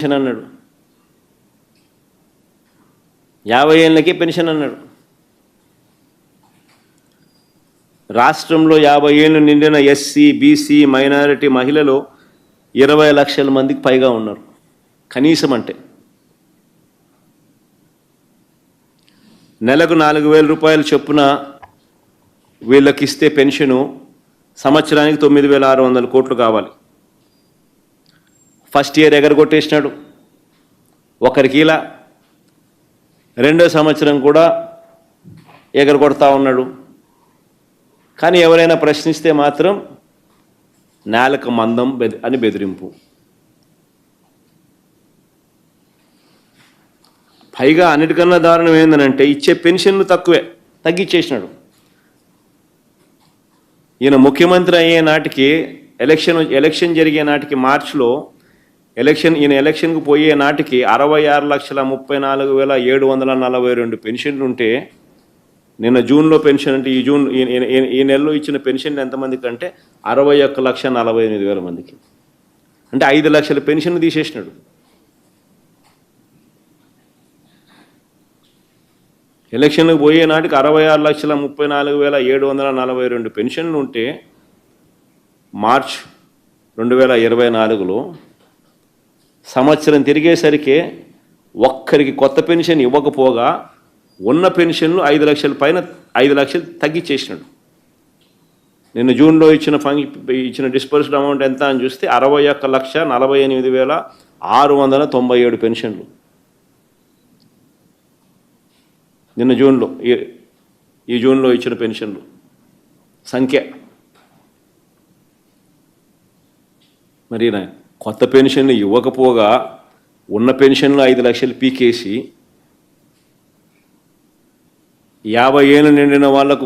Pension అన్నాడు, 50 ఏళ్ళకే pension అన్నాడు. రాష్ట్రంలో 50 ఏళ్ళు నిండిన ఎస్సీ, బీసీ, మైనారిటీ మహిళలు 20 లక్షల మందికి పైగా ఉన్నారు. కనీసం అంటే నెలకు 4,000 రూపాయలు చొప్పున వీళ్ళకి ఇస్తే పెన్షను సంవత్సరానికి 9,600 కోట్లు కావాలి. ఫస్ట్ ఇయర్ ఎగరగొట్టేసినాడు, ఒకరికి ఇలా రెండో సంవత్సరం కూడా ఎగరగొడతా ఉన్నాడు. కానీ ఎవరైనా ప్రశ్నిస్తే మాత్రం నేలకు మందం అని బెదిరింపు. పైగా అన్నిటికన్నా దారుణం ఏంటంటే ఇచ్చే పెన్షన్లు తగ్గించేసినాడు. ఈయన ముఖ్యమంత్రి అయ్యే నాటికి ఎలక్షన్ జరిగే నాటికి మార్చిలో ఈయన ఎలక్షన్కు పోయే నాటికి 66,34,742 పెన్షన్లు ఉంటే నిన్న జూన్లో పెన్షన్ అంటే ఈ నెలలో ఇచ్చిన పెన్షన్లు ఎంతమందికి అంటే 61,48,000 మందికి. అంటే 5 లక్షల పెన్షన్లు తీసేసినాడు. ఎలక్షన్లకు పోయే నాటికి 66,34,742 పెన్షన్లు ఉంటే మార్చ్ 2024లో సంవత్సరం తిరిగేసరికి ఒక్కరికి కొత్త పెన్షన్ ఇవ్వకపోగా ఉన్న పెన్షన్లు 5 లక్షల పైన 5 లక్షలు తగ్గించేసినాడు. నిన్న జూన్లో ఇచ్చిన డిస్పర్స్డ్ అమౌంట్ ఎంత అని చూస్తే 61,48,697 పెన్షన్లు నిన్న ఈ జూన్లో ఇచ్చిన పెన్షన్లు సంఖ్య. మరి కొత్త పెన్షన్లు ఇవ్వకపోగా ఉన్న పెన్షన్లు 5 లక్షలు పీకేసి 50 ఏళ్ళు నిండిన వాళ్లకు